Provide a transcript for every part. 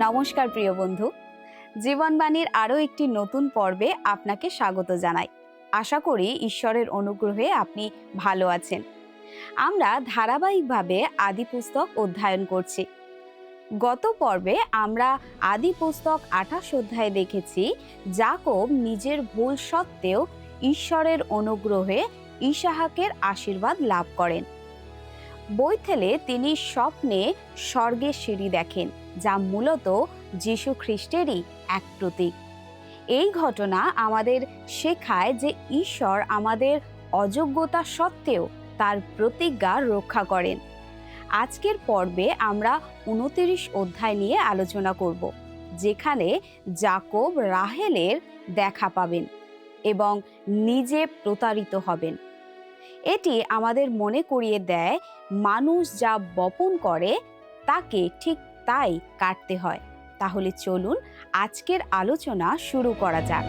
নমস্কার প্রিয় বন্ধু, জীবনবাণীর আরও একটি নতুন পর্বে আপনাকে স্বাগত জানাই। আশা করি ঈশ্বরের অনুগ্রহে আপনি ভালো আছেন। আমরা ধারাবাহিকভাবে আদি পুস্তক অধ্যয়ন করছি। গত পর্বে আমরা আদি পুস্তক 28 অধ্যায়ে দেখেছি যাকব নিজের ভুল সত্ত্বেও ঈশ্বরের অনুগ্রহে ইসাহাকের আশীর্বাদ লাভ করেন। বৈথেলে তিনি স্বপ্নে স্বর্গের সিঁড়ি দেখেন, যা মূলত যীশু খ্রিস্টেরই এক প্রতীক। এই ঘটনা আমাদের শেখায় যে ঈশ্বর আমাদের অযোগ্যতা সত্ত্বেও তার প্রতিজ্ঞা রক্ষা করেন। আজকের পর্বে আমরা 29 অধ্যায় নিয়ে আলোচনা করব, যেখানে যাকব রাহেলের দেখা পাবেন এবং নিজে প্রতারিত হবেন। এটি আমাদের মনে করিয়ে দেয় মানুষ যা বপন করে তাকে ঠিক তাই কাটতে হয়। তাহলে চলুন আজকের আলোচনা শুরু করা যাক।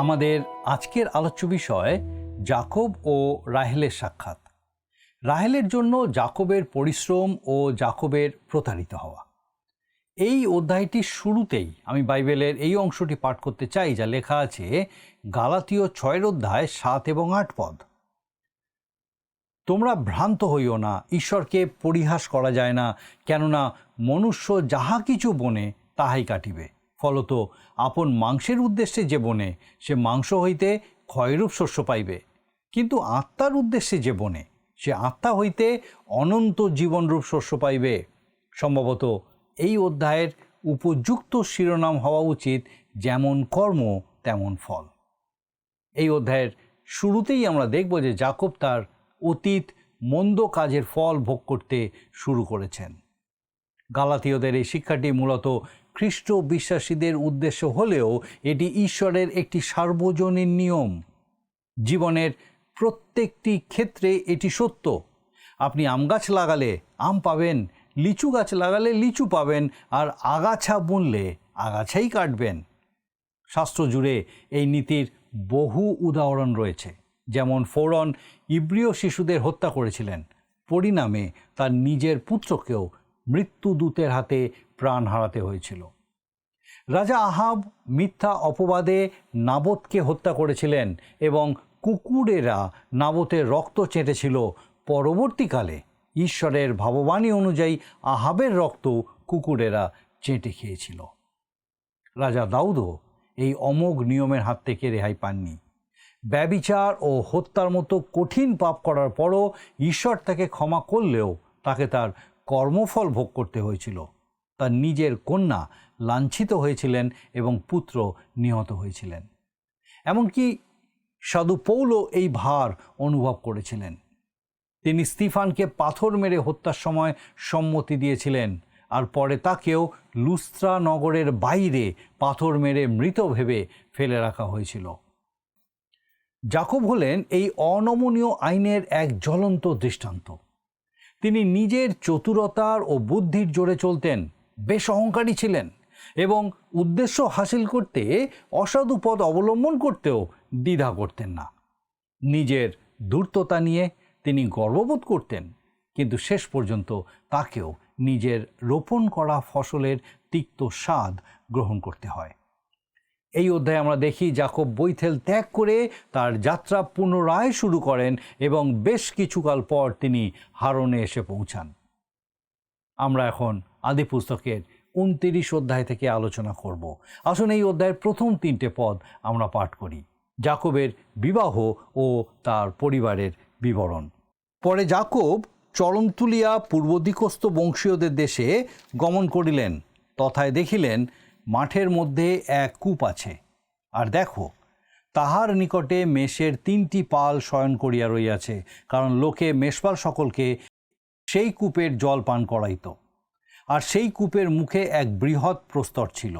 আমাদের আজকের আলোচ্য বিষয় যাকব ও রাহেলের সাক্ষাৎ। রাহেলের জন্য যাকবের পরিশ্রম ও যাকবের প্রতারিত হওয়া। এই অধ্যায়টির শুরুতেই আমি বাইবেলের এই অংশটি পাঠ করতে চাই, যা লেখা আছে গালাতীয় 6 অধ্যায় 7 এবং 8 পদ। তোমরা ভ্রান্ত হইও না, ঈশ্বরকে পরিহাস করা যায় না, কেননা মনুষ্য যাহা কিছু বনে তাহাই কাটিবে। ফলত আপন মাংসের উদ্দেশ্যে যে বনে সে মাংস হইতে ক্ষয়রূপ শস্য পাইবে, কিন্তু আত্মার উদ্দেশ্যে যে বনে সে আত্মা হইতে অনন্ত জীবনরূপ শস্য পাইবে। সম্ভবত এই অধ্যায়ের উপযুক্ত শিরোনাম হওয়া উচিত যেমন কর্ম তেমন ফল। এই অধ্যায়ের শুরুতেই আমরা দেখব যে যাকব তার অতীত মন্দ কাজের ফল ভোগ করতে শুরু করেছেন। গালাতীয়দের এই শিক্ষাটি মূলত খ্রিস্ট বিশ্বাসীদের উদ্দেশ্য হলেও এটি ঈশ্বরের একটি সার্বজনীন নিয়ম। জীবনের প্রত্যেকটি ক্ষেত্রে এটি সত্য। আপনি আম গাছ লাগালে আম পাবেন, লিচু গাছ লাগালে লিচু পাবেন, আর আগাছা বুনলে আগাছাই কাটবেন। শাস্ত্র জুড়ে এই নীতির বহু উদাহরণ রয়েছে। যেমন ফোরন ইব্রিয় শিশুদের হত্যা করেছিলেন, পরিণামে তার নিজের পুত্রকেও মৃত্যুদূতের হাতে প্রাণ হারাতে হয়েছিল। রাজা আহাব মিথ্যা অপবাদে নাবতকে হত্যা করেছিলেন এবং কুকুরেরা নাবতের রক্ত চেটেছিল। পরবর্তীকালে ঈশ্বরের ভাববাণী অনুযায়ী আহাবের রক্ত কুকুরেরা চেটে খেয়েছিল। রাজা দাউদও এই অমোঘ নিয়মের হাত থেকে রেহাই পাননি। ব্যভিচার ও হত্যার মতো কঠিন পাপ করার পরও ঈশ্বর তাকে ক্ষমা করলেও তাকে তার কর্মফল ভোগ করতে হয়েছিল। তার নিজের কন্যা লাঞ্ছিত হয়েছিলেন এবং পুত্র নিহত হয়েছিলেন। এমনকি সাধু পৌলও এই ভার অনুভব করেছিলেন। তিনি স্তিফানকে পাথর মেরে হত্যার সময় সম্মতি দিয়েছিলেন, আর পরে তাকেও লুস্ত্রা নগরের বাইরে পাথর মেরে মৃত ভেবে ফেলে রাখা হয়েছিল। যাকব হলেন এই অনমনীয় আইনের এক জ্বলন্ত দৃষ্টান্ত। তিনি নিজের চতুরতার ও বুদ্ধির জোরে চলতেন, বেশ অহংকারী ছিলেন এবং উদ্দেশ্য হাসিল করতে অসাধু পথ অবলম্বন করতেও দ্বিধা করতেন না। নিজের ধূর্ততা নিয়ে তিনি গর্ববোধ করতেন, কিন্তু শেষ পর্যন্ত তাকেও নিজের রোপণ করা ফসলের তিক্ত স্বাদ গ্রহণ করতে হয়। এই অধ্যায়ে আমরা দেখি যাকব বৈথেল ত্যাগ করে তার যাত্রা পুনরায় শুরু করেন এবং বেশ কিছুকাল পর তিনি হারনে এসে পৌঁছান। আমরা এখন আদি পুস্তকের 29 অধ্যায় থেকে আলোচনা করব। আসুন এই অধ্যায়ের প্রথম 3টে পদ আমরা পাঠ করি। যাকবের বিবাহ ও তার পরিবারের বিবরণ। পরে যাকব চরণ তুলিয়া পূর্বদিকস্থ বংশীয়দের দেশে গমন করিলেন। তথায় দেখিলেন মাঠের মধ্যে এক কূপ আছে, আর দেখো তাহার নিকটে মেষের 3টি পাল শয়ন করিয়া রইয়াছে, কারণ লোকে মেষপাল সকলকে সেই কূপের জল পান করাইত। আর সেই কূপের মুখে এক বৃহৎ প্রস্তর ছিল।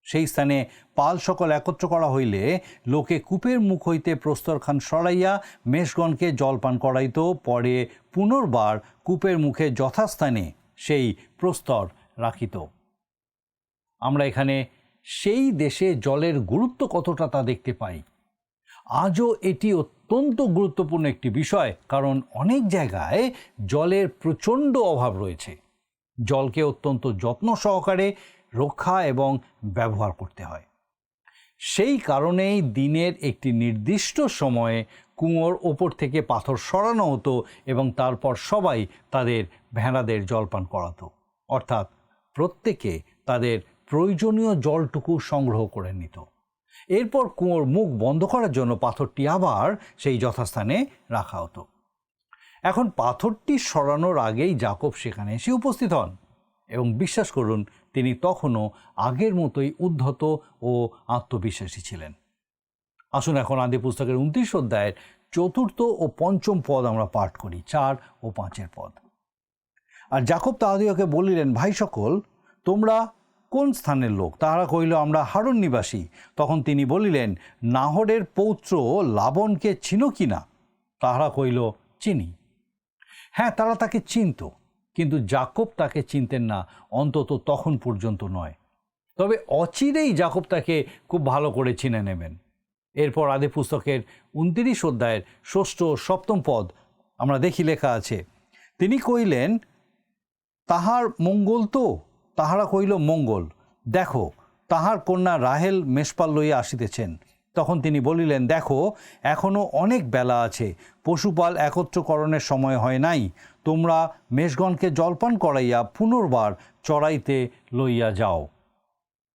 সেই স্থানে পাল সকল একত্র করা হইলে লোকে কূপের মুখ হইতে প্রস্তরখান সরাইয়া মেষগণকে জল পান করাইত। পরে পুনর্বার কূপের মুখে যথাস্থানে সেই প্রস্তর রাখিত। আমরা এখানে সেই দেশে জলের গুরুত্ব কতটা তা দেখতে পাই। আজও এটি অত্যন্ত গুরুত্বপূর্ণ একটি বিষয়, কারণ অনেক জায়গায় জলের প্রচণ্ড অভাব রয়েছে। জলকে অত্যন্ত যত্ন সহকারে রক্ষা এবং ব্যবহার করতে হয়। সেই কারণেই দিনের একটি নির্দিষ্ট সময়ে কুয়োর ওপর থেকে পাথর সরানো হতো এবং তারপর সবাই তাদের ভেড়াদের জলপান করাতো, অর্থাৎ প্রত্যেকে তাদের প্রয়োজনীয় জলটুকু সংগ্রহ করে নিত। এরপর কুয়োর মুখ বন্ধ করার জন্য পাথরটি আবার সেই যথাস্থানে রাখা হতো। এখন পাথরটি সরানোর আগেই যাকব সেখানে এসে উপস্থিত হন এবং বিশ্বাস করুন, তিনি তখনও আগের মতোই উদ্ধত ও আত্মবিশ্বাসী ছিলেন। আসুন এখন আদি পুস্তকের 29 অধ্যায়ের 4 ও 5 পদ আমরা পাঠ করি, 4 ও 5 পদ। আর যাকব তাহাদিগকে বলিলেন, ভাই সকল, তোমরা কোন স্থানের লোক? তাহারা কহিল, আমরা হারন নিবাসী। তখন তিনি বলিলেন, নাহরের পৌত্র লাবণকে চিনো কি না? তাহারা কহিল, চিনি। হ্যাঁ, তারা তাকে চিনত, কিন্তু যাকব তাকে চিনতেন না, অন্তত তখন পর্যন্ত নয়। তবে অচিরেই যাকব তাকে খুব ভালো করে চিনে নেবেন। এরপর আদি পুস্তকের 29 অধ্যায়ের 6 ও 7 পদ আমরা দেখি, লেখা আছে, তিনি কহিলেন, তাহার মঙ্গল তো? তাহারা কহিল, মঙ্গল। দেখো, তাহার কন্যা রাহেল মেষপাল লইয়া আসিতেছেন। তখন তিনি বলিলেন, দেখো, এখনও অনেক বেলা আছে, পশুপাল একত্রকরণের সময় হয় নাই। তোমরা মেষগণকে জলপান করাইয়া পুনর্বার চড়াইতে লইয়া যাও।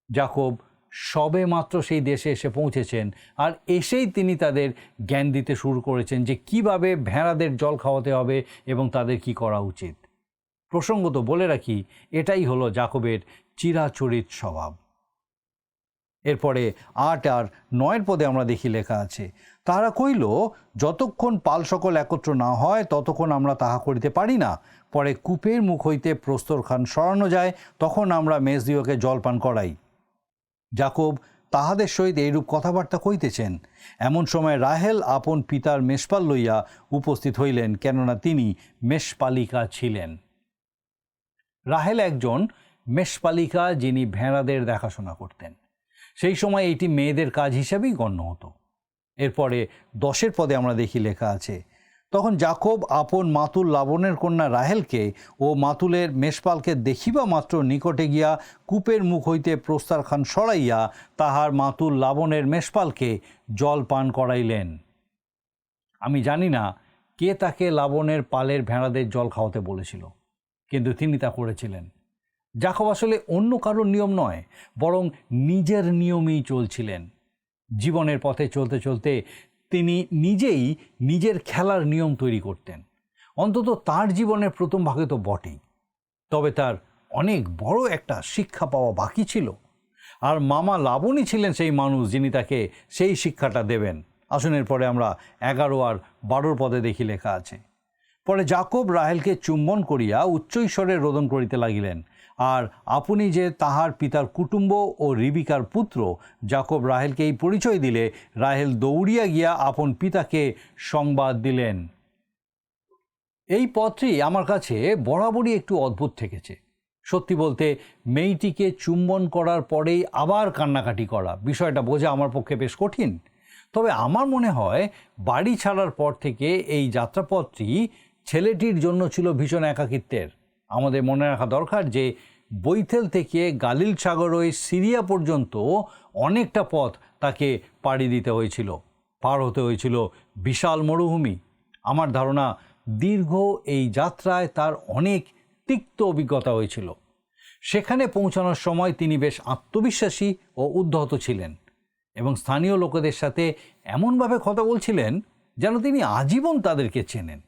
যাকব সবে মাত্র সেই দেশে এসে পৌঁছেছেন, আর এসেই তিনি তাদের জ্ঞান দিতে শুরু করেছেন যে কিভাবে ভেড়াদের জল খাওয়াতে হবে এবং তাদের কি করা উচিত। প্রসঙ্গত বলে রাখি, এটাই হলো যাকবের চিরাচরিত স্বভাব। এরপরে 8 আর 9 পদে আমরা দেখি, লেখা আছে, তাহারা কইল, যতক্ষণ পাল সকল একত্র না হয় ততক্ষণ আমরা তাহা করিতে পারি না। পরে কূপের মুখ হইতে প্রস্তরখান সরানো যায়, তখন আমরা মেষদিগকে জলপান করাই। যাকব তাহাদের সহিত এইরূপ কথাবার্তা কইতেছেন। এমন সময় রাহেল আপন পিতার মেষপাল লইয়া উপস্থিত হইলেন, কেননা তিনি মেষপালিকা ছিলেন। রাহেল একজন মেষপালিকা, যিনি ভেড়াদের দেখাশোনা করতেন। সেই সময় এটি মেয়েদের কাজ হিসেবেই গণ্য হতো। এরপরে 10 পদে আমরা দেখি, লেখা আছে, তখন যাকব আপন মাতুল লাবণের কন্যা রাহেলকে ও মাতুলের মেষপালকে দেখিবা মাত্র নিকটে গিয়া কূপের মুখ হইতে প্রস্তরখান সরাইয়া তাহার মাতুল লাবণের মেষপালকে জল পান করাইলেন। আমি জানি না কে তাকে লাবণের পালের ভেড়াদের জল খাওয়াতে বলেছিল, কিন্তু তিনি তা করেছিলেন। যাকব আসলে অন্য কারোর নিয়ম নয়, বরং নিজের নিয়মেই চলছিলেন। জীবনের পথে চলতে চলতে তিনি নিজেই নিজের খেলার নিয়ম তৈরি করতেন। অন্তত তার জীবনের প্রথম ভাগে তো বটেই, তবে তার অনেক বড় একটা শিক্ষা পাওয়া বাকি ছিল, আর মামা লাবণী ছিলেন সেই মানুষ যিনি তাকে সেই শিক্ষাটা দেবেন। আসুন এরপরে আমরা 11 আর 12 পদে দেখি, লেখা আছে, পরে যাকব রাহেলকে চুম্বন করিয়া উচ্চৈস্বরে রোদন করিতে লাগিলেন। আর আপনি যে তাহার পিতার কুটুম্ব ও রিবিকার পুত্র, যাকব রাহেলকে এই পরিচয় দিলে রাহেল দৌড়িয়া গিয়া আপন পিতাকে সংবাদ দিলেন। এই পথটি আমার কাছে বরাবরই একটু অদ্ভুত ঠেকেছে। সত্যি বলতে, মেয়েটিকে চুম্বন করার পরেই আবার কান্নাকাটি করা, বিষয়টা বোঝা আমার পক্ষে বেশ কঠিন। তবে আমার মনে হয় বাড়ি ছাড়ার পর থেকে এই যাত্রাপথটি ছেলেটির জন্য ছিল ভীষণ একাকিত্বের। আমাদের মনে রাখা দরকার যে বৈথেল থেকে গালিল সাগর হয়ে সিরিয়া পর্যন্ত অনেকটা পথ তাকে পাড়ি দিতে হয়েছিল, পার হতে হয়েছিল বিশাল মরুভূমি। আমার ধারণা দীর্ঘ এই যাত্রায় তার অনেক তিক্ত অভিজ্ঞতা হয়েছিল। সেখানে পৌঁছানোর সময় তিনি বেশ আত্মবিশ্বাসী ও উদ্ধত ছিলেন এবং স্থানীয় লোকেদের সাথে এমনভাবে কথা বলছিলেন যেন তিনি আজীবন তাদেরকে চেনেন।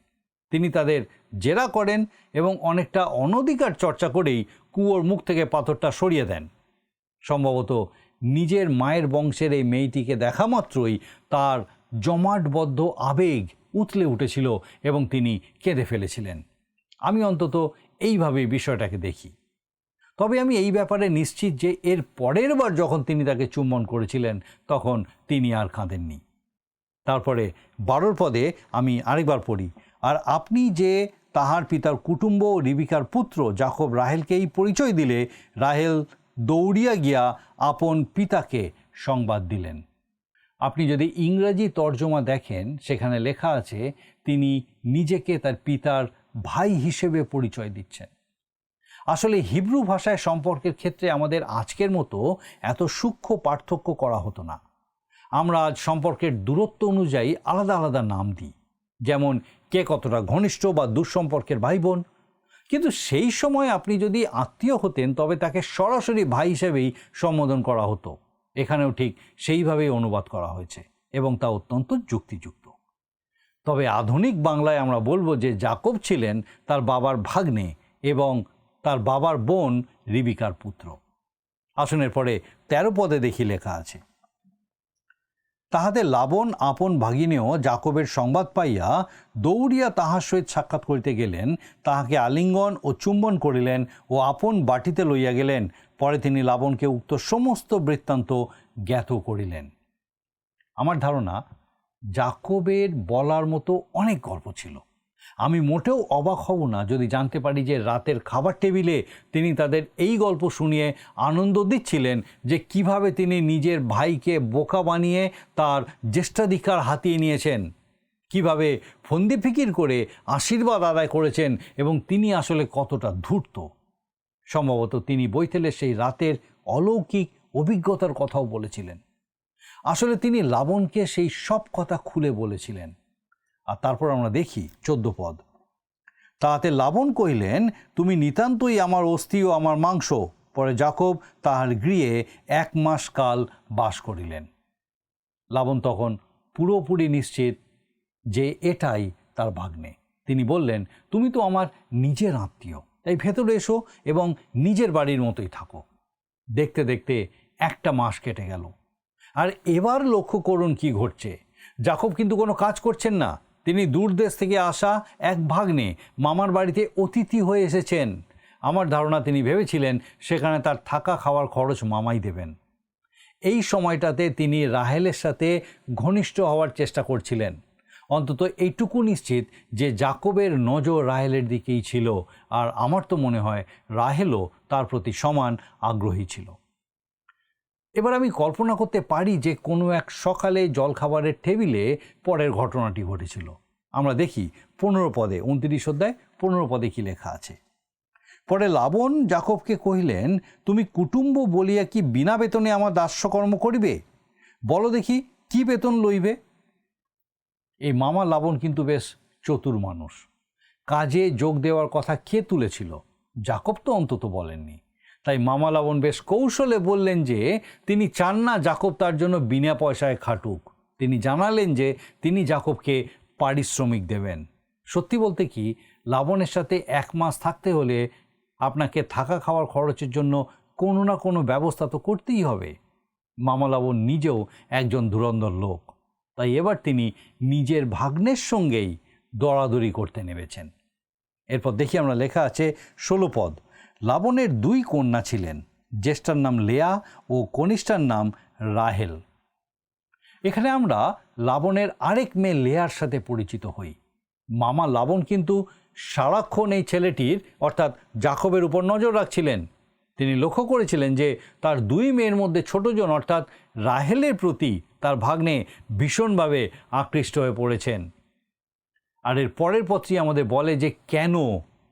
তিনি তাদের জেরা করেন এবং অনেকটা অনধিকার চর্চা করেই কুয়োর মুখ থেকে পাথরটা সরিয়ে দেন। সম্ভবত নিজের মায়ের বংশের এই মেয়েটিকে দেখা মাত্রই তার জমাটবদ্ধ আবেগ উথলে উঠেছিল এবং তিনি কেঁদে ফেলেছিলেন। আমি অন্তত এইভাবেই বিষয়টাকে দেখি। তবে আমি এই ব্যাপারে নিশ্চিত যে এর পরের বার যখন তিনি তাকে চুম্বন করেছিলেন তখন তিনি আর কাঁদেননি। তারপরে 12 পদে আমি আরেকবার পড়ি, আর আপনি যে তাহার পিতার কুটুম্ব ও রিবিকার পুত্র, যাকব রাহেলকেই পরিচয় দিলে রাহেল দৌড়িয়া গিয়া আপন পিতাকে সংবাদ দিলেন। আপনি যদি ইংরেজি তর্জমা দেখেন, সেখানে লেখা আছে তিনি নিজেকে তার পিতার ভাই হিসেবে পরিচয় দিচ্ছেন। আসলে হিব্রু ভাষায় সম্পর্কের ক্ষেত্রে আমাদের আজকের মতো এত সূক্ষ্ম পার্থক্য করা হতো না। আমরা আজ সম্পর্কের দূরত্ব অনুযায়ী আলাদা আলাদা নাম দিই, যেমন কে কতটা ঘনিষ্ঠ বা দুঃসম্পর্কের ভাই বোন। কিন্তু সেই সময় আপনি যদি আত্মীয় হতেন তবে তাকে সরাসরি ভাই হিসেবেই সম্বোধন করা হতো। এখানেও ঠিক সেইভাবেই অনুবাদ করা হয়েছে এবং তা অত্যন্ত যুক্তিযুক্ত। তবে আধুনিক বাংলায় আমরা বলবো যে যাকব ছিলেন তার বাবার ভাগ্নে এবং তার বাবার বোন রিবিকার পুত্র। আসনের পরে 13 পদে দেখি লেখা আছে, তাহাতে লাবণ আপন ভাগিনেও যাকবের সংবাদ পাইয়া দৌড়িয়া তাহার সহিত সাক্ষাৎ করিতে গেলেন, তাহাকে আলিঙ্গন ও চুম্বন করিলেন ও আপন বাটিতে লইয়া গেলেন। পরে তিনি লাবণকে উক্ত সমস্ত বৃত্তান্ত জ্ঞাত করিলেন। আমার ধারণা যাকবের বলার মতো অনেক গল্প ছিল। আমি মোটেও অবাক হব না যদি জানতে পারি যে রাতের খাবার টেবিলে তিনি তাদের এই গল্প শুনিয়ে আনন্দ দিচ্ছিলেন যে কিভাবে তিনি নিজের ভাইকে বোকা বানিয়ে তার জ্যেষ্ঠাধিকার হাতিয়ে নিয়েছেন, কিভাবে ফন্দি ফিকির করে আশীর্বাদ আদায় করেছেন এবং তিনি আসলে কতটা ধূর্ত। সম্ভবত তিনি বৈতেলের সেই রাতের অলৌকিক অভিজ্ঞতার কথাও বলেছিলেন। আসলে তিনি লাবণকে সেই সব কথা খুলে বলেছিলেন। আর তারপর আমরা দেখি 14 পদ, তাহাতে লাবণ কহিলেন, তুমি নিতান্তই আমার অস্থি ও আমার মাংস। পরে যাকব তাহার গৃহে 1 মাস কাল বাস করিলেন। লাবণ তখন পুরোপুরি নিশ্চিত যে এটাই তার ভাগ্নে। তিনি বললেন, তুমি তো আমার নিজের আত্মীয়, তাই ভেতরে এসো এবং নিজের বাড়ির মতোই থাকো। দেখতে দেখতে 1টা মাস কেটে গেল। আর এবার লক্ষ্য করুন কি ঘটছে। যাকব কিন্তু কোনো কাজ করছেন না। তিনি দূরদেশ থেকে আসা এক ভাগ্নে মামার বাড়িতে অতিথি হয়ে এসেছেন। আমার ধারণা তিনি ভেবেছিলেন সেখানে তার থাকা খাওয়ার খরচ মামাই দেবেন। এই সময়টাতে তিনি রাহেলের সাথে ঘনিষ্ঠ হওয়ার চেষ্টা করছিলেন। অন্তত এইটুকু নিশ্চিত যে যাকবের নজর রাহেলের দিকেই ছিল, আর আমার তো মনে হয় রাহেলও তার প্রতি সমান আগ্রহী ছিল। এবার আমি কল্পনা করতে পারি যে কোনো এক সকালে জলখাবারের টেবিলে পরের ঘটনাটি ঘটেছিল। আমরা দেখি 15 পদে, 29 অধ্যায় 15 পদে কি লেখা আছে। পরে লাবণ যাকবকে কহিলেন, তুমি কুটুম্ব বলিয়া কি বিনা বেতনে আমার দাস্যকর্ম করিবে? বলো দেখি কি বেতন লইবে? এই মামা লাবণ কিন্তু বেশ চতুর মানুষ। কাজে যোগ দেওয়ার কথা কে তুলেছিল? যাকব তো অন্তত বলেননি। তাই মামা লাবণ বেশ কৌশলে বললেন যে তিনি চান না যাকব তার জন্য বিনা পয়সায় খাটুক। তিনি জানালেন যে তিনি যাকবকে পারিশ্রমিক দেবেন। সত্যি বলতে কি, লাবণের সাথে 1 মাস থাকতে হলে আপনাকে থাকা খাওয়ার খরচের জন্য কোনো না কোনো ব্যবস্থা তো করতেই হবে। মামা লাবণ নিজেও একজন ধুরন্ধর লোক, তাই এবার তিনি নিজের ভাগ্নের সঙ্গেই দরাদরি করতে নেমেছেন। এরপর দেখি আমরা লেখা আছে 16 পদ, লাবণের 2 কন্যা ছিলেন, জ্যেষ্ঠার নাম লেয়া ও কনিষ্ঠার নাম রাহেল। এখানে আমরা লাবণের আরেক মেয়ে লেয়ার সাথে পরিচিত হই। মামা লাবণ কিন্তু সারাক্ষণ এই ছেলেটির অর্থাৎ যাকবের উপর নজর রাখছিলেন। তিনি লক্ষ্য করেছিলেন যে তার 2 মেয়ের মধ্যে ছোটজন অর্থাৎ রাহেলের প্রতি তার ভাগ্নে ভীষণভাবে আকৃষ্ট হয়ে পড়েছেন। আর এর পরের পত্রী আমাদের বলে যে কেন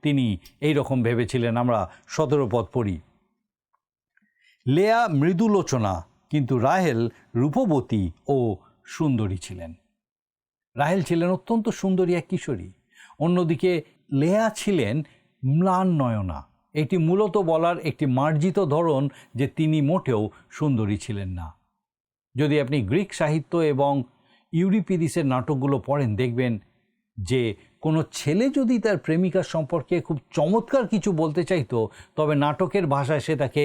তিনি এই রকম ভেবেছিলেন। আমরা 17 পদ পড়ি, লেয়া মৃদুলোচনা কিন্তু রাহেল রূপবতী ও সুন্দরী ছিলেন। রাহেল ছিলেন অত্যন্ত সুন্দরী এক কিশোরী। অন্যদিকে লেয়া ছিলেন ম্লান নয়না। এটি মূলত বলার একটি মার্জিত ধরন যে তিনি মোটেও সুন্দরী ছিলেন না। যদি আপনি গ্রিক সাহিত্য এবং ইউরিপিডিসের নাটকগুলো পড়েন, দেখবেন যে কোনো ছেলে যদি তার প্রেমিকার সম্পর্কে খুব চমৎকার কিছু বলতে চাইতো, তবে নাটকের ভাষায় সে তাকে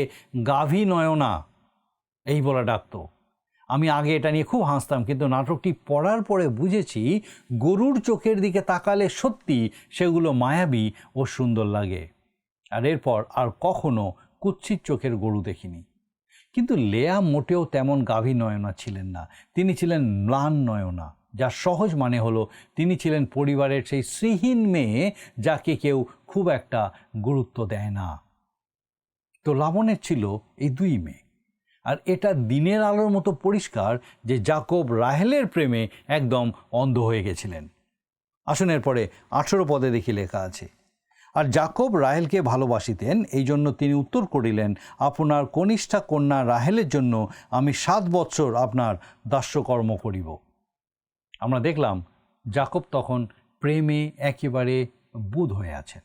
গাভী নয়না এই বলা ডাকতো। আমি আগে এটা নিয়ে খুব হাসতাম, কিন্তু নাটকটি পড়ার পরে বুঝেছি গরুর চোখের দিকে তাকালে সত্যি সেগুলো মায়াবী ও সুন্দর লাগে। আর এরপর আর কখনো কুৎসিত চোখের গরু দেখিনি। কিন্তু লেয়া মোটেও তেমন গাভী নয়না ছিলেন না। তিনি ছিলেন ম্লান নয়না, যার সহজ মানে হলো তিনি ছিলেন পরিবারের সেই শ্রীহীন মেয়ে যাকে কেউ খুব একটা গুরুত্ব দেয় না। তো লাবণের ছিল এই 2 মেয়ে, আর এটা দিনের আলোর মতো পরিষ্কার যে যাকব রাহেলের প্রেমে একদম অন্ধ হয়ে গেছিলেন। আসুন এরপরে 18 পদে দেখি লেখা আছে, আর যাকব রাহেলকে ভালোবাসিতেন, এই জন্য তিনি উত্তর করিলেন, আপনার কনিষ্ঠা কন্যা রাহেলের জন্য আমি 7 বৎসর আপনার দাস্যকর্ম করিব। আমরা দেখলাম যাকব তখন প্রেমে একেবারে বুঁদ হয়ে আছেন।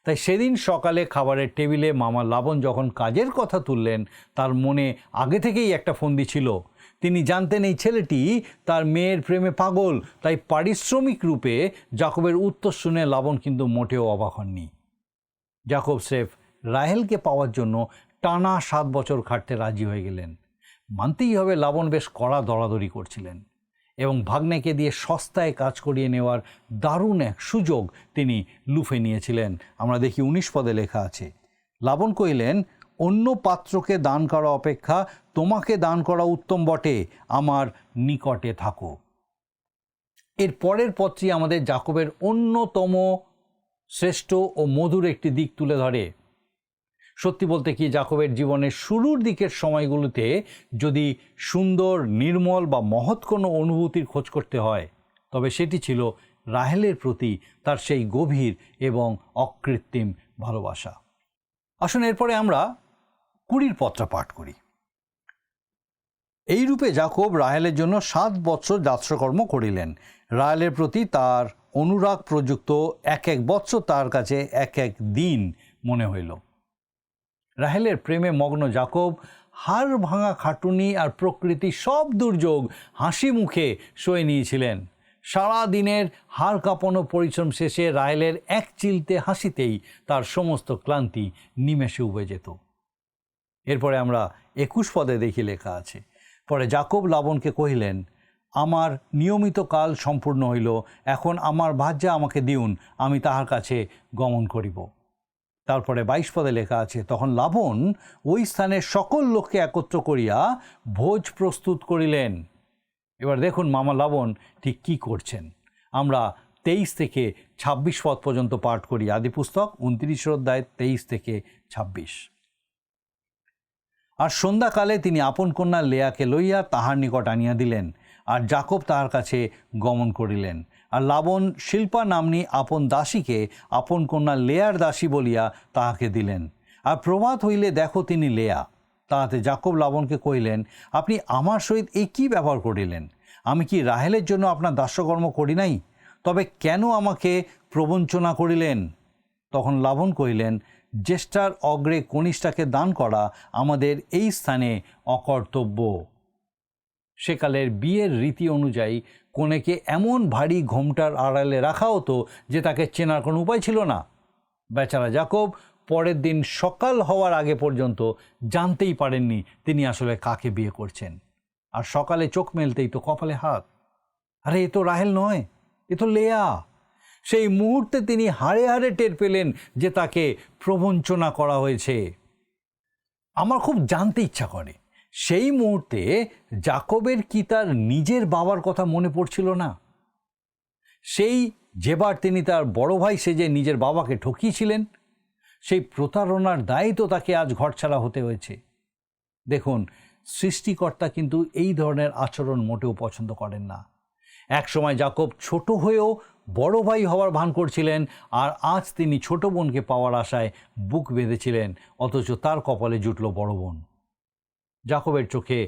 তাই সেদিন সকালে খাবারের টেবিলে মামা লাবণ যখন কাজের কথা তুললেন, তার মনে আগে থেকেই একটা ফন্দি ছিল। তিনি জানতেন এই ছেলেটি তার মেয়ের প্রেমে পাগল। তাই পারিশ্রমিক রূপে যাকবের উত্তর শুনে লাবণ কিন্তু মোটেও অবাক হননি। যাকব স্রেফ রাহেলকে পাওয়ার জন্য টানা 7 বছর খাটতে রাজি হয়ে গেলেন। মানতেই হবে লাবণ বেশ কড়া দরাদরি করছিলেন এবং ভাগ্নেকে দিয়ে সস্তায় কাজ করিয়ে নেওয়ার দারুণ এক সুযোগ তিনি লুফে নিয়েছিলেন। আমরা দেখি 19 পদে লেখা আছে, লাবণ কহিলেন, অন্য পাত্রকে দান করা অপেক্ষা তোমাকে দান করা উত্তম বটে, আমার নিকটে থাকো। এর পরের পদটি আমাদের যাকবের অন্যতম শ্রেষ্ঠ ও মধুর একটি দিক তুলে ধরে। সত্যি বলতে কি, যাকবের জীবনের শুরুর দিকের সময়গুলোতে যদি সুন্দর, নির্মল বা মহৎ কোনো অনুভূতির খোঁজ করতে হয়, তবে সেটি ছিল রাহেলের প্রতি তার সেই গভীর এবং অকৃত্রিম ভালোবাসা। আসুন এরপরে আমরা 20 পদটা পাঠ করি। এই রূপে যাকব রাহেলের জন্য 7 বৎসর দাস্যকর্ম করিলেন। রাহেলের প্রতি তার অনুরাগ প্রযুক্ত এক এক বৎসর তার কাছে এক এক দিন মনে হইল। রাহেলের প্রেমে মগ্ন যাকব হাড় ভাঙা খাটুনি আর প্রকৃতি সব দুর্যোগ হাসি মুখে সয়ে নিয়েছিলেন। সারা দিনের হাড় কাঁপানো পরিশ্রম শেষে রাহেলের এক চিলতে হাসিতেই তার সমস্ত ক্লান্তি নিমেষে উবে যেত। এরপরে আমরা 21 পদে দেখি লেখা আছে, পরে যাকব লাবণকে কহিলেন, আমার নিয়মিত কাল সম্পূর্ণ হইল, এখন আমার ভাজ্যা আমাকে দিউন, আমি তাহার কাছে গমন করিব। তারপরে 22 পদে লেখা আছে, তখন লাবণ ওই স্থানের সকল লোককে একত্র করিয়া ভোজ প্রস্তুত করিলেন। এবার দেখুন মামা লাবণ ঠিক কী করছেন। আমরা 23 থেকে 26 পদ পর্যন্ত পাঠ করি। আদিপুস্তক 29 অধ্যায় 23 থেকে 26। আর সন্ধ্যাকালে তিনি আপন কন্যা লেয়াকে লইয়া তাহার নিকট আনিয়া দিলেন, আর যাকব তাহার কাছে গমন করিলেন। আর লাবণ শিল্পা নাম্নী আপন দাসীকে আপন কন্যা লেয়ার দাসী বলিয়া তাহাকে দিলেন। আর প্রভাত হইলে দেখো তিনি লেয়া। তাহাতে যাকব লাবণকে কহিলেন, আপনি আমার সহিত এই কী ব্যবহার করিলেন? আমি কি রাহেলের জন্য আপনার দাস্যকর্ম করি নাই? তবে কেন আমাকে প্রবঞ্চনা করিলেন? তখন লাবণ কহিলেন, জ্যেষ্ঠার অগ্রে কনিষ্ঠাকে দান করা আমাদের এই স্থানে অকর্তব্য। সেকালের বিয়ের রীতি অনুযায়ী কনেকে এমন ভারী ঘোমটার আড়ালে রাখা হতো যে তাকে চেনার কোনো উপায় ছিল না। বেচারা যাকব পরের দিন সকাল হওয়ার আগে পর্যন্ত জানতেই পারেননি তিনি আসলে কাকে বিয়ে করছেন। আর সকালে চোখ মেলতেই তো কপালে হাত, আরে এ তো রাহেল নয়, এ তো লেয়া। সেই মুহূর্তে তিনি হাড়ে হাড়ে টের পেলেন যে তাকে প্রবঞ্চনা করা হয়েছে। আমার খুব জানতে ইচ্ছা করে, সেই মুহূর্তে যাকবের কি তার নিজের বাবার কথা মনে পড়ছিল না? সেই যেবার তিনি তার বড় ভাই সেজে নিজের বাবাকে ঠকিয়েছিলেন, সেই প্রতারণার দায়ে তো তাকে আজ ঘরছাড়া হতে হয়েছে। দেখুন, সৃষ্টিকর্তা কিন্তু এই ধরনের আচরণ মোটেও পছন্দ করেন না। একসময় যাকব ছোট হয়েও বড় ভাই হওয়ার ভান করছিলেন, আর আজ তিনি ছোট বোনকে পাওয়ার আশায় বুক বেঁধেছিলেন, অথচ তার কপালে জুটল বড় বোন। যাকবের চোখে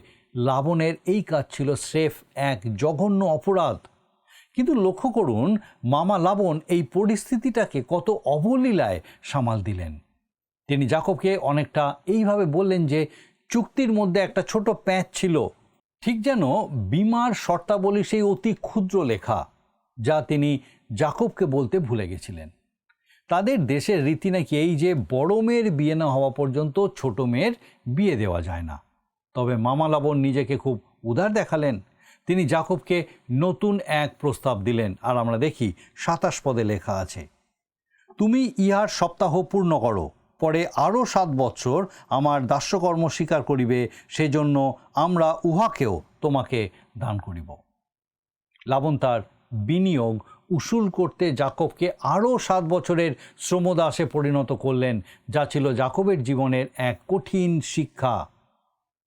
লাবণের এই কাজ ছিল স্রেফ এক জঘন্য অপরাধ। কিন্তু লক্ষ্য করুন, মামা লাবণ এই পরিস্থিতিটাকে কত অবলীলায় সামাল দিলেন। তিনি যাকবকে অনেকটা এইভাবে বললেন যে চুক্তির মধ্যে একটা ছোট প্যাঁচ ছিল, ঠিক যেন বীমার শর্তাবলী সেই অতি ক্ষুদ্র লেখা, যা তিনি যাকবকে বলতে ভুলে গেছিলেন। তাদের দেশের রীতি নাকি এই যে বড় মেয়ের বিয়ে না হওয়া পর্যন্ত ছোট মেয়ের বিয়ে দেওয়া যায় না। তবে মামা লাবণ নিজেকে খুব উদার দেখালেন। তিনি যাকবকে নতুন এক প্রস্তাব দিলেন। আর আমরা দেখি 27 পদে লেখা আছে, তুমি ইহার সপ্তাহ পূর্ণ করো, পরে আরও 7 বৎসর আমার দাস্যকর্ম স্বীকার করিবে, সেজন্য আমরা উহাকেও তোমাকে দান করিব। লাবণ তার বিনিয়োগ উসুল করতে যাকবকে আরও 7 বছরের শ্রমদাসে পরিণত করলেন, যা ছিল যাকবের জীবনের এক কঠিন শিক্ষা।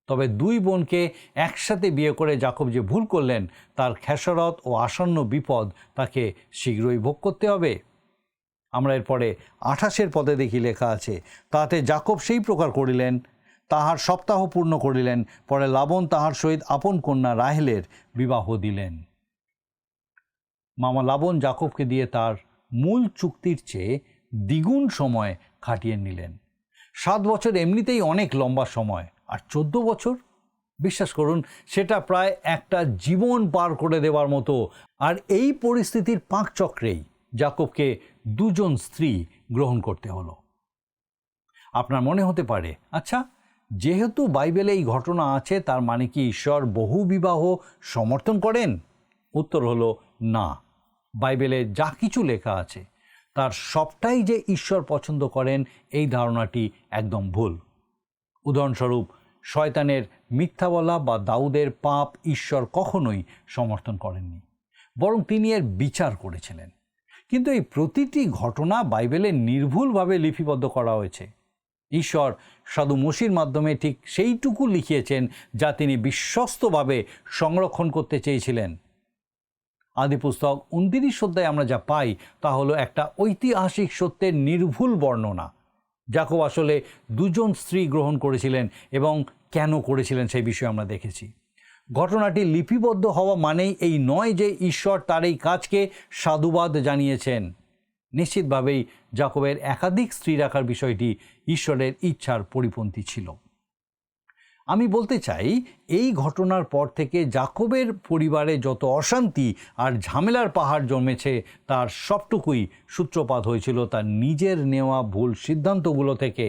তবে দুই বোনকে একসাথে বিয়ে করে জাকব যে ভুল করলেন তার খেসারত ও আসন্ন বিপদ তাকে শীঘ্রই ভোগ করতে হবে। আমরা এরপরে 28 পদে দেখি লেখা আছে, তাতে জাকব সেই প্রকার করিলেন, তাহার সপ্তাহ পূর্ণ করিলেন। পরে লাবণ তাহার সহিত আপন কন্যা রাহেলের বিবাহ দিলেন। মামা লাবণ জাকবকে দিয়ে তার মূল চুক্তির চেয়ে দ্বিগুণ সময় খাটিয়ে নিলেন। 7 বছর এমনিতেই অনেক লম্বা সময়, আর 14 বছর, বিশ্বাস করুন সেটা প্রায় একটা জীবন পার করে দেওয়ার মতো। আর এই পরিস্থিতির পাকচক্রেই জাকবকে দুজন স্ত্রী গ্রহণ করতে হলো। আপনার মনে হতে পারে, আচ্ছা, যেহেতু বাইবেলে এই ঘটনা আছে তার মানে কি ঈশ্বর বহু বিবাহ সমর্থন করেন? উত্তর হলো না। বাইবেলে যা কিছু লেখা আছে তার সবটাই যে ঈশ্বর পছন্দ করেন এই ধারণাটি একদম ভুল। উদাহরণস্বরূপ, শয়তানের মিথ্যা বলা বা দাউদের পাপ ঈশ্বর কখনোই সমর্থন করেননি, বরং তিনি এর বিচার করেছিলেন। কিন্তু এই প্রতিটি ঘটনা বাইবেলে নির্ভুলভাবে লিপিবদ্ধ করা হয়েছে। ঈশ্বর সাধু মসির মাধ্যমে ঠিক সেইটুকু লিখিয়েছেন যা তিনি বিশ্বস্তভাবে সংরক্ষণ করতে চেয়েছিলেন। আদিপুস্তক 29 অধ্যায়ে আমরা যা পাই তা হলো একটা ঐতিহাসিক সত্যের নির্ভুল বর্ণনা। জাকব আসলে দুজন স্ত্রী গ্রহণ করেছিলেন এবং কেন করেছিলেন সেই বিষয়ে আমরা দেখেছি। ঘটনাটি লিপিবদ্ধ হওয়া মানেই এই নয় যে ঈশ্বর তার এই কাজকে সাধুবাদ জানিয়েছেন। নিশ্চিতভাবেই জাকবের একাধিক স্ত্রী রাখার বিষয়টি ঈশ্বরের ইচ্ছার পরিপন্থী ছিল। আমি বলতে চাই, এই ঘটনার পর থেকে জাকবের পরিবারে যত অশান্তি আর ঝামেলার পাহাড় জমেছে তার সবটুকুই সূত্রপাত হয়েছিল তার নিজের নেওয়া ভুল সিদ্ধান্তগুলো থেকে।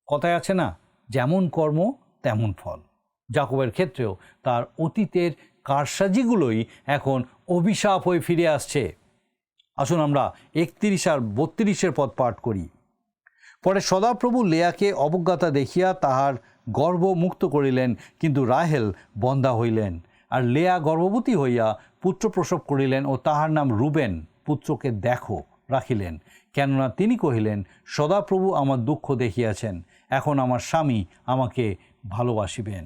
কথায় আছে না, যেমন কর্ম তেমন ফল। জাকবের ক্ষেত্রেও তার অতীতের কারসাজিগুলোই এখন অভিশাপ হয়ে ফিরে আসছে। আসুন আমরা 31 আর 32 পদ পাঠ করি। পরে সদাপ্রভু লেয়াকে অবজ্ঞাতা দেখিয়া তাহার গর্ভ মুক্ত করিলেন, কিন্তু রাহেল বন্ধা হইলেন। আর লেয়া গর্ভবতী হইয়া পুত্র প্রসব করিলেন ও তাহার নাম রুবেন, পুত্রকে দেখো রাখিলেন। কেননা তিনি কহিলেন, সদাপ্রভু আমার দুঃখ দেখিয়াছেন, এখন আমার স্বামী আমাকে ভালোবাসিবেন।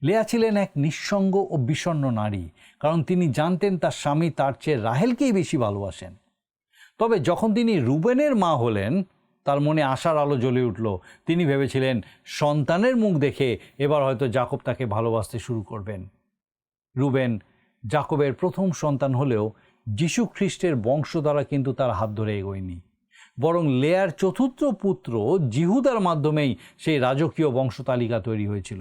লেয়া ছিলেন এক নিঃসঙ্গ ও বিষণ্ণ নারী, কারণ তিনি জানতেন তার স্বামী তার চেয়ে রাহেলকেই বেশি ভালোবাসেন। তবে যখন তিনি রুবেনের মা হলেন তার মনে আশার আলো জ্বলে উঠল। তিনি ভেবেছিলেন সন্তানের মুখ দেখে এবার হয়তো জাকব তাকে ভালোবাসতে শুরু করবেন। রুবেন জাকবের প্রথম সন্তান হলেও যীশু খ্রিস্টের বংশ দ্বারা কিন্তু তার হাত ধরে এগোয়নি, বরং লেয়ার চতুর্থ পুত্র জিহুদার মাধ্যমেই সেই রাজকীয় বংশতালিকা তৈরি হয়েছিল।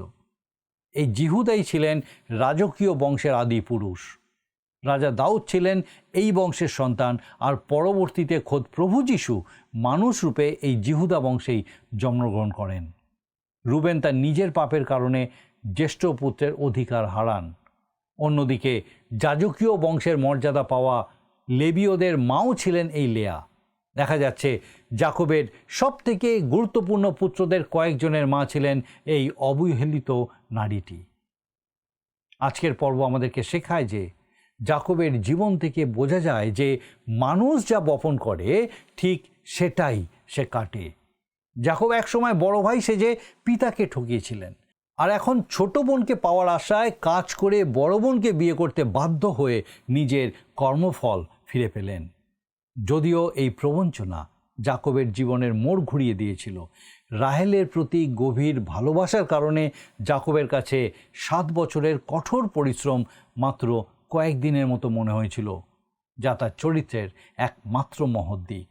এই জিহুদাই ছিলেন রাজকীয় বংশের আদি পুরুষ। রাজা দাউদ ছিলেন এই বংশের সন্তান, আর পরবর্তীতে খোদ প্রভু যীশু মানুষ রূপে এই জিহুদা বংশেই জন্মগ্রহণ করেন। রুবেন তার নিজের পাপের কারণে জ্যেষ্ঠ পুত্রের অধিকার হারান। অন্যদিকে যাজকীয় বংশের মর্যাদা পাওয়া লেবীয়দের মাও ছিলেন এই লেয়া। দেখা যাচ্ছে জাকবের সবথেকে গুরুত্বপূর্ণ পুত্রদের কয়েকজনের মা ছিলেন এই অবহেলিত নারীটি। আজকের পর্ব আমাদেরকে শেখায় যে জাকবের জীবন থেকে বোঝা যায় যে মানুষ যা বপন করে ঠিক সেটাই সে কাটে। জাকব একসময় বড় ভাই সেজে পিতাকে ঠকিয়েছিলেন, আর এখন ছোট বোনকে পাওয়ার আশায় কাজ করে বড় বোনকে বিয়ে করতে বাধ্য হয়ে নিজের কর্মফল ফিরে পেলেন। যদিও এই প্রবঞ্চনা জাকবের জীবনের মোড় ঘুরিয়ে দিয়েছিল। রাহেলের প্রতি গভীর ভালোবাসার কারণে জাকবের কাছে 7 বছরের কঠোর পরিশ্রম মাত্র কয়েকদিনের মতো মনে হয়েছিল, যা তার চরিত্রের একমাত্র মহৎ দিক।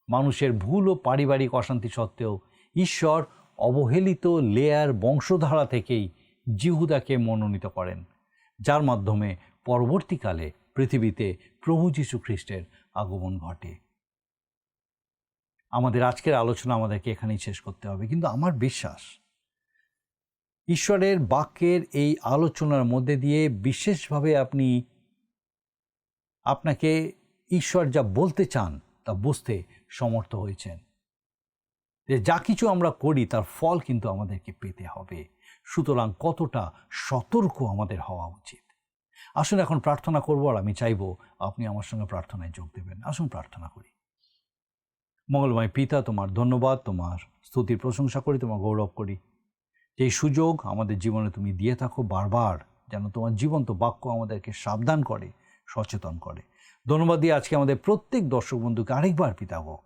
মানুষের ভুল ও পারিবারিক অশান্তি সত্ত্বেও ঈশ্বর অবহেলিত লেয়ার বংশধারা থেকেই জিহুদাকে মনোনীত করেন, যার মাধ্যমে পরবর্তীকালে পৃথিবীতে প্রভু যীশু খ্রিস্টের আগমন ঘটে। আমাদের আজকের আলোচনা আমাদেরকে এখানেই শেষ করতে হবে, কিন্তু আমার বিশ্বাস ঈশ্বরের বাক্যের এই আলোচনার মধ্যে দিয়ে বিশেষভাবে আপনাকে ঈশ্বর যা বলতে চান তা বুঝতে সমর্থ হয়েছেন, যে যা কিছু আমরা করি তার ফল কিন্তু আমাদেরকে পেতে হবে। সুতরাং কতটা সতর্ক আমাদের হওয়া উচিত। আসুন এখন প্রার্থনা করব, আর আমি চাইব আপনি আমার সঙ্গে প্রার্থনায় যোগ দেবেন। আসুন প্রার্থনা করি। মঙ্গলময় পিতা, তোমার ধন্যবাদ, তোমার স্তুতির প্রশংসা করি, তোমার গৌরব করি এই সুযোগ আমাদের জীবনে তুমি দিয়ে থাকো বারবার, যেন তোমার জীবন্ত বাক্য আমাদেরকে সাবধান করে, সচেতন করে। ধন্যবাদ দিয়ে আজকে আমাদের প্রত্যেক দর্শক বন্ধুকে আরেকবার পিতাগো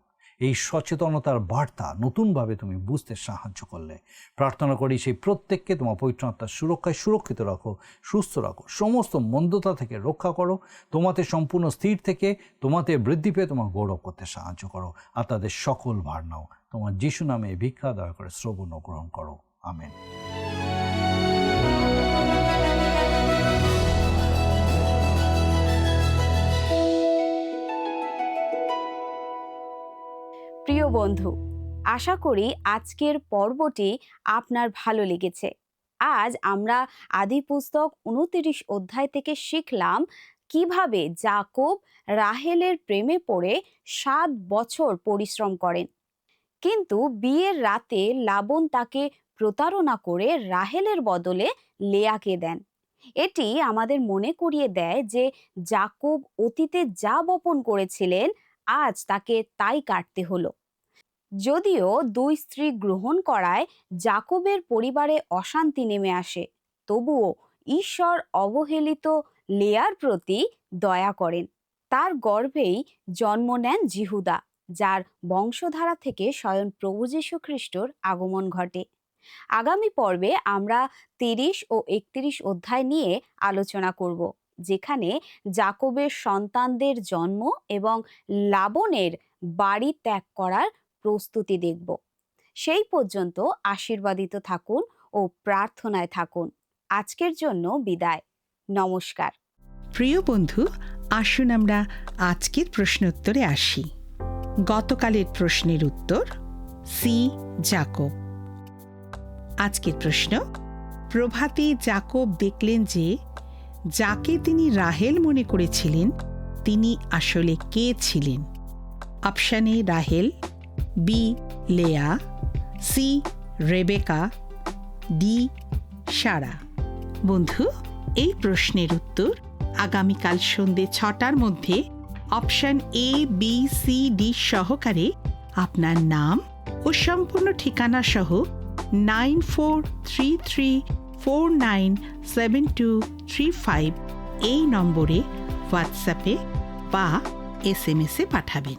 এই সচেতনতার বার্তা নতুনভাবে তুমি বুঝতে সাহায্য করলে। প্রার্থনা করি সেই প্রত্যেককে তোমার পবিত্র আত্মার সুরক্ষায় সুরক্ষিত রাখো, সুস্থ রাখো, সমস্ত মন্দতা থেকে রক্ষা করো, তোমাতে সম্পূর্ণ স্থির থেকে তোমাতে বৃদ্ধি পেয়ে তোমার গৌরব করতে সাহায্য করো। আর তাদের সকল ভার নাও, তোমার যিশু নামে ভিক্ষা দয়া করে শ্রবণ ও গ্রহণ করো। আমেন। প্রিয় বন্ধু, আশা করি আজকের পর্বটি আপনার ভালো লেগেছে। আজ আমরা আদি পুস্তক 29 অধ্যায় থেকে শিখলাম কিভাবে যাকোব রাহেলের প্রেমে পড়ে 7 বছর পরিশ্রম করেন, কিন্তু বিয়ের রাতে লাবণ তাকে প্রতারণা করে রাহেলের বদলে লেয়াকে দেন। এটি আমাদের মনে করিয়ে দেয় যে যাকোব অতীতে যা বপন করেছিলেন আজ তাকে তাই কাটতে হলো। যদিও 2 স্ত্রী গ্রহণ করায় যাকোবের পরিবারে অশান্তি নেমে আসে, তবুও ঈশ্বর অবহেলিত লেয়ার প্রতি দয়া করেন। তার গর্ভেই জন্ম নেন জিহুদা, যার বংশধারা থেকে স্বয়ং প্রভু যীশু খ্রিস্টর আগমন ঘটে। আগামী পর্বে আমরা 30 ও 31 অধ্যায় নিয়ে আলোচনা করব, যেখানে যাকোবের সন্তানদের জন্ম এবং লাবণের বাড়ি ত্যাগ করার প্রস্তুতি দেখব। সেই পর্যন্ত আশীর্বাদিত থাকুন ও প্রার্থনায় থাকুন। আজকের জন্য বিদায়। নমস্কার। প্রিয় বন্ধু, আসুন আমরা আজকের প্রশ্নোত্তরে আসি। গতকালের প্রশ্নের উত্তর সি যাকোব। আজকের প্রশ্ন, প্রভাতে যাকোব দেখলেন যে যাকে তিনি রাহেল মনে করেছিলেন তিনি আসলে কে ছিলেন? Option A Rahel, B Leah, C Rebecca, D Sarah. বন্ধু, এই প্রশ্নের উত্তর আগামীকাল সন্ধ্যে 6টার মধ্যে option A, B, C, D সহকারে আপনার নাম ও সম্পূর্ণ ঠিকানা সহ 9433497235 এই নম্বরে হোয়াটসঅ্যাপে বা SMS-এ পাঠাবেন।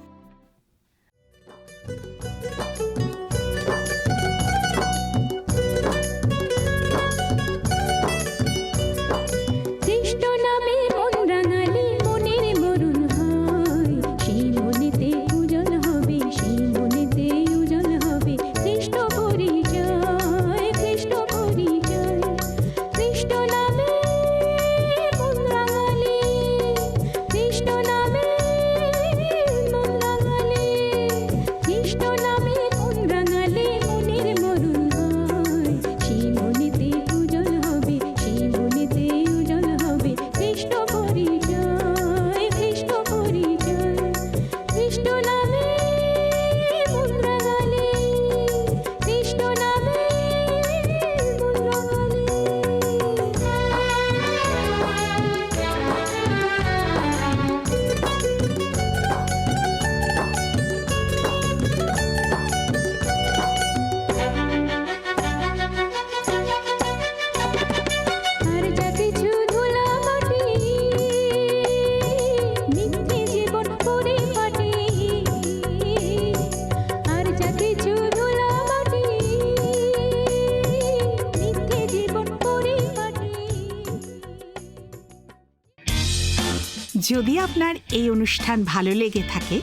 যদি আপনার এই অনুষ্ঠান ভালো লেগে থাকে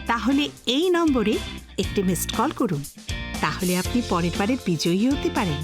তাহলে এই নম্বরে একটি মিসড কল করুন, তাহলে আপনি পরের বারের বিজয়ী হতে পারেন।